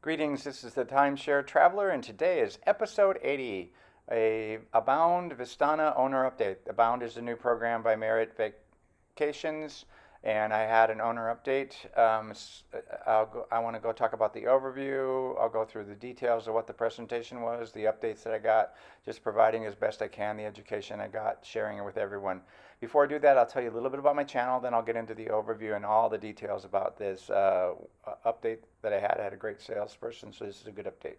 Greetings, this is the Timeshare Traveler, and today is episode 80, a Abound Vistana owner update. Abound is a new program by Marriott Vacations, and I had an owner update. I want to go talk about the overview. I'll go through the details of what the presentation was, the updates that I got, just providing as best I can the education I got, sharing it with everyone. Before I do that, I'll tell you a little bit about my channel, then I'll get into the overview and all the details about this update that I had. I had a great salesperson, so this is a good update.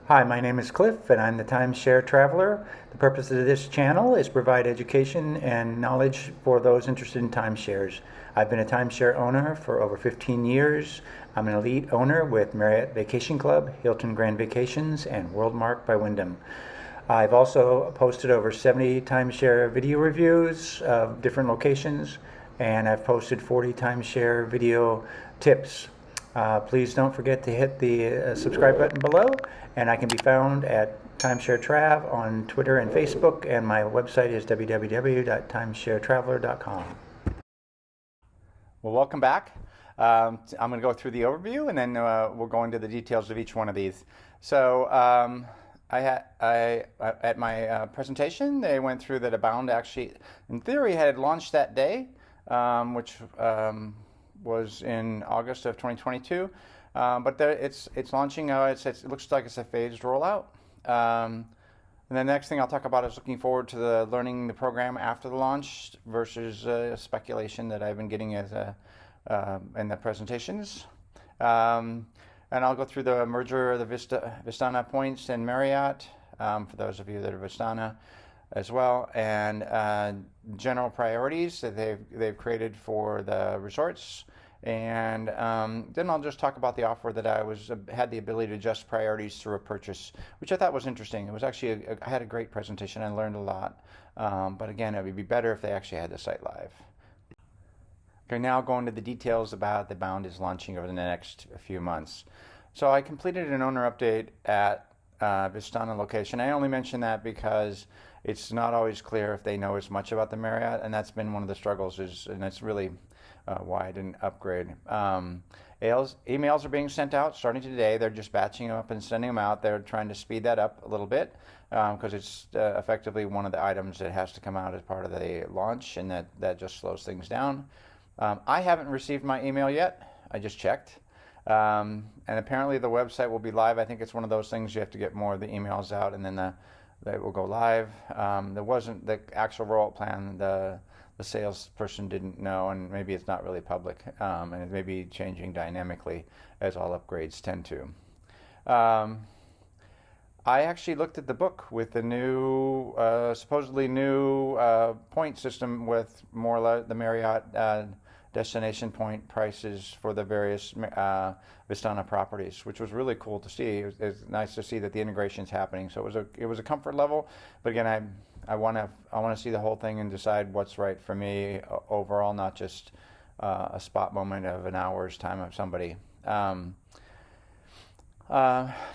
Hi, my name is Cliff, and I'm the Timeshare Traveler. The purpose of this channel is to provide education and knowledge for those interested in timeshares. I've been a timeshare owner for over 15 years. I'm an elite owner with Marriott Vacation Club, Hilton Grand Vacations, and Worldmark by Wyndham. I've also posted over 70 timeshare video reviews of different locations, and I've posted 40 timeshare video tips. Please don't forget to hit the subscribe button below, and I can be found at Timeshare Trav on Twitter and Facebook, and my website is www.timesharetraveler.com. Well, welcome back. I'm going to go through the overview, and then we'll go into the details of each one of these. So at my presentation, they went through that Abound actually, in theory, had launched that day, which was in August of 2022. But it's launching. It looks like it's a phased rollout. And the next thing I'll talk about is looking forward to learning the program after the launch versus speculation that I've been getting as in the presentations. And I'll go through the merger of the Vistana points and Marriott, for those of you that are Vistana as well, and general priorities that they've created for the resorts. And then I'll just talk about the offer that I had the ability to adjust priorities through a purchase, which I thought was interesting. It was actually, I had a great presentation. I learned a lot. But again, it would be better if they actually had the site live. Okay, now go into the details about the Abound is launching over the next few months. So I completed an owner update at Vistana location. I only mention that because it's not always clear if they know as much about the Marriott, and that's been one of the struggles, and that's really why I didn't upgrade. Emails are being sent out starting today. They're just batching them up and sending them out. They're trying to speed that up a little bit because it's effectively one of the items that has to come out as part of the launch, and that just slows things down. I haven't received my email yet. I just checked. And apparently the website will be live. I think it's one of those things you have to get more of the emails out, and then they will go live. There wasn't the actual rollout plan. The salesperson didn't know, and maybe it's not really public, and it may be changing dynamically as all upgrades tend to. I actually looked at the book with the new, supposedly new point system with more the Marriott destination point prices for the various Vistana properties, which was really cool to see. It was nice to see that the integration is happening. So it was a comfort level, but again, I want to see the whole thing and decide what's right for me overall, not just a spot moment of an hour's time of somebody.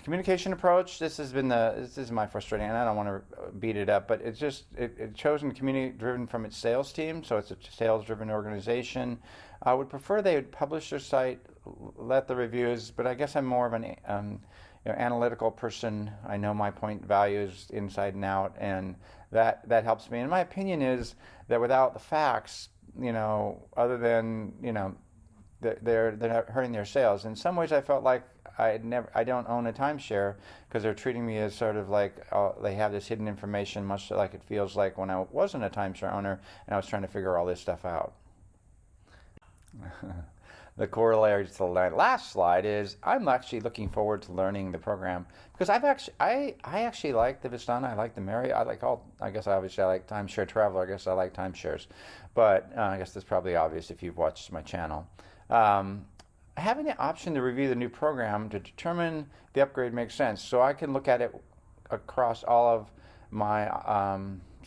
Communication approach. This is my frustrating, and I don't want to beat it up, but it's just it's chosen community driven from its sales team, so it's a sales driven organization. I would prefer they would publish their site, let the reviews, but I guess I'm more of an analytical person. I know my point values inside and out, and that helps me. And my opinion is that without the facts, other than they're not hurting their sales. In some ways, I felt like I don't own a timeshare because they're treating me as sort of like they have this hidden information, much like it feels like when I wasn't a timeshare owner and I was trying to figure all this stuff out. The corollary to the last slide is I'm actually looking forward to learning the program because I actually like the Vistana, I like the Marriott, I guess obviously I like Timeshare Traveler, I guess I like timeshares, but I guess that's probably obvious if you've watched my channel. Having the option to review the new program to determine the upgrade makes sense, so I can look at it across all of my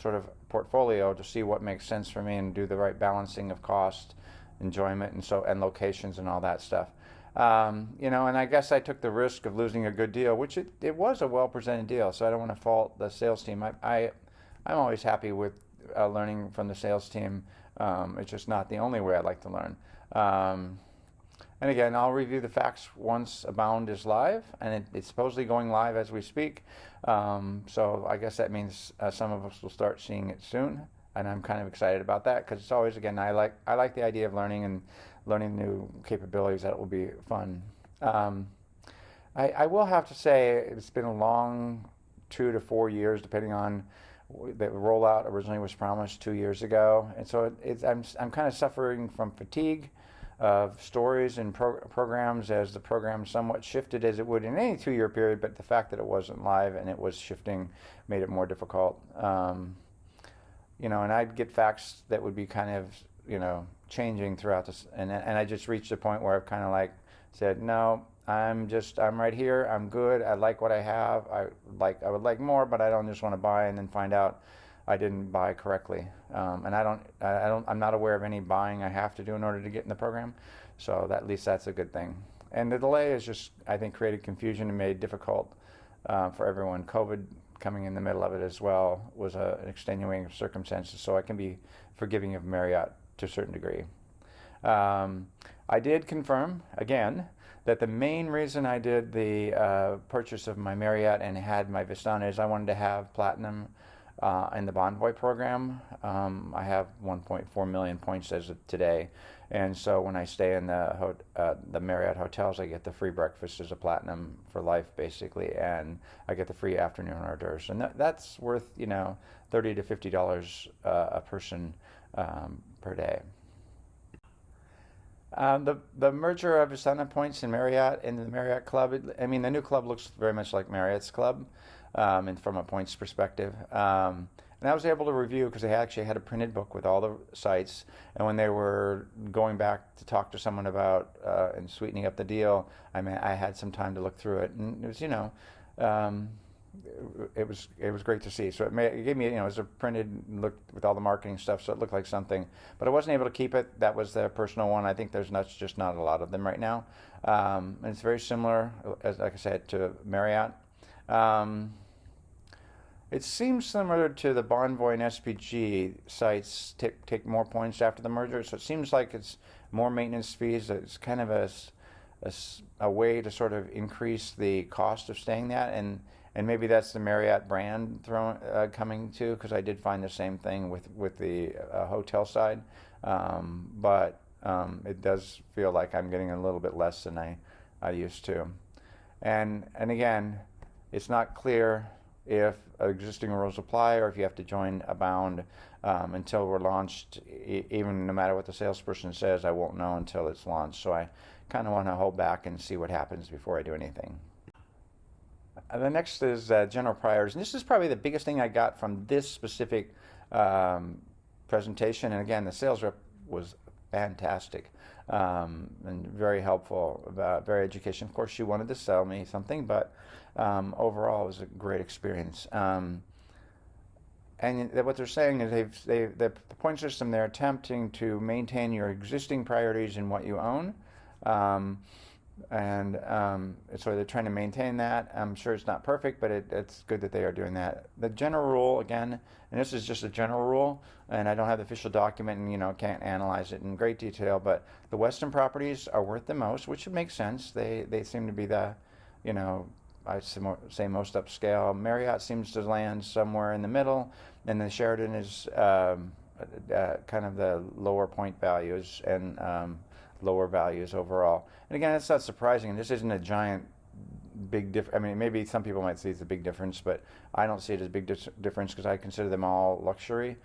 sort of portfolio to see what makes sense for me and do the right balancing of cost, enjoyment, and locations and all that stuff. And I guess I took the risk of losing a good deal, which it was a well-presented deal, so I don't want to fault the sales team. I'm always happy with learning from the sales team. It's just not the only way I like to learn. And again, I'll review the facts once Abound is live, and it's supposedly going live as we speak. So I guess that means some of us will start seeing it soon, and I'm kind of excited about that because it's always, again, I like the idea of learning and learning new capabilities. That will be fun. I will have to say it's been a long 2 to 4 years, depending on the rollout. Originally was promised 2 years ago, and so I'm kind of suffering from fatigue of stories and programs as the program somewhat shifted as it would in any 2-year period, but the fact that it wasn't live and it was shifting made it more difficult. And I'd get facts that would be kind of, changing throughout this, and I just reached a point where I've kind of like said, no, I'm right here, I'm good, I like what I have, I would like more, but I don't just want to buy and then find out I didn't buy correctly, and I'm not aware of any buying I have to do in order to get in the program, so at least that's a good thing. And the delay is just, I think, created confusion and made it difficult for everyone. COVID coming in the middle of it as well was an extenuating circumstance, so I can be forgiving of Marriott to a certain degree. I did confirm again that the main reason I did the purchase of my Marriott and had my Vistana is I wanted to have Platinum in the Abound program. I have 1.4 million points as of today, and so when I stay in the Marriott hotels, I get the free breakfast as a Platinum for life, basically, and I get the free afternoon hors d'oeuvres, and that's worth $30 to $50 a person per day. The merger of Vistana points and Marriott into the Marriott Club, the new club looks very much like Marriott's club, and from a points perspective. And I was able to review because they actually had a printed book with all the sites, and when they were going back to talk to someone about and sweetening up the deal, I had some time to look through it, and it was, it was great to see. So it gave me, it was a printed look with all the marketing stuff, so it looked like something. But I wasn't able to keep it. That was their personal one. I think there's just not a lot of them right now. And it's very similar, like I said, to Marriott. It seems similar to the Bonvoy and SPG sites take more points after the merger. So it seems like it's more maintenance fees. It's kind of a way to sort of increase the cost of staying that, and maybe that's the Marriott brand coming too, because I did find the same thing with the hotel side, but it does feel like I'm getting a little bit less than I used to, and again, it's not clear if existing rules apply or if you have to join Abound until we're launched. Even no matter what the salesperson says, I won't know until it's launched. So I kind of want to hold back and see what happens before I do anything. The next is general priorities, and this is probably the biggest thing I got from this specific presentation. And again, the sales rep was fantastic and very helpful, very educational. Of course, she wanted to sell me something, but overall, it was a great experience. And what they're saying is the point system, they're attempting to maintain your existing priorities in what you own. So they're trying to maintain that. I'm sure it's not perfect, but it's good that they are doing that. The general rule, again, and this is just a general rule, and I don't have the official document and can't analyze it in great detail, but the Westin properties are worth the most, which makes sense. They seem to be the, I'd say most upscale. Marriott seems to land somewhere in the middle, and the Sheraton is kind of the lower point values and lower values overall. And again, that's not surprising. This isn't a giant, big difference. Maybe some people might see it's a big difference, but I don't see it as a big difference because I consider them all luxury.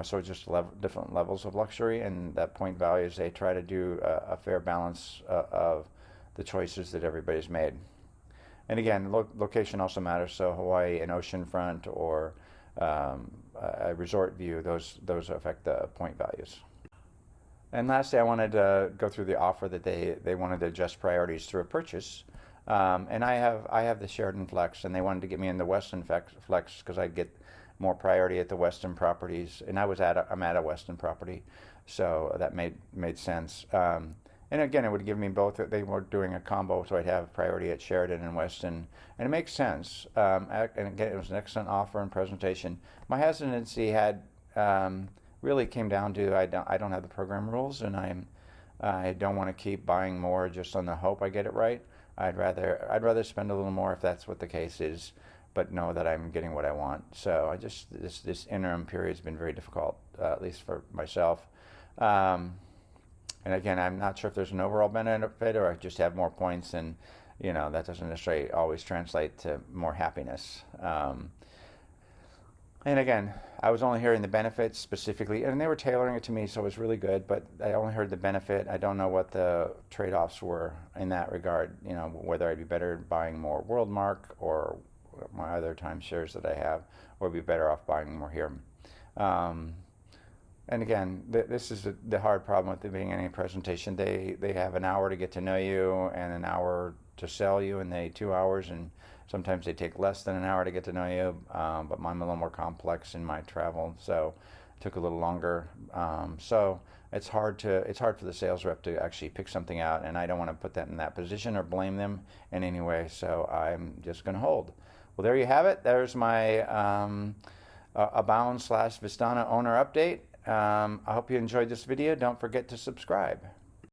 So it's just different levels of luxury, and that point values, they try to do a fair balance of the choices that everybody's made. And again, location also matters. So Hawaii, an oceanfront, or a resort view, those affect the point values. And lastly, I wanted to go through the offer that they wanted to adjust priorities through a purchase. And I have the Sheraton Flex, and they wanted to get me in the Westin Flex because I'd get more priority at the Westin properties. And I'm at a Westin property, so that made sense. And again, it would give me both. They were doing a combo, so I'd have priority at Sheraton and Westin, and it makes sense. And again, it was an excellent offer and presentation. My hesitancy really came down to I don't have the program rules, and I'm I don't want to keep buying more just on the hope I get it right. I'd rather spend a little more if that's what the case is, but know that I'm getting what I want. So this interim period has been very difficult, at least for myself. And again, I'm not sure if there's an overall benefit or I just have more points, and that doesn't necessarily always translate to more happiness. And again, I was only hearing the benefits specifically, and they were tailoring it to me, so it was really good, but I only heard the benefit. I don't know what the trade-offs were in that regard, whether I'd be better buying more WorldMark or my other timeshares that I have, or be better off buying more here. And again, this is the hard problem with it being any presentation. They have an hour to get to know you and an hour to sell you, and 2 hours, and sometimes they take less than an hour to get to know you, but I'm a little more complex in my travel, so it took a little longer. So it's hard for the sales rep to actually pick something out, and I don't want to put that in that position or blame them in any way, so I'm just going to hold. Well, there you have it. There's my Abound / Vistana owner update. I hope you enjoyed this video. Don't forget to subscribe.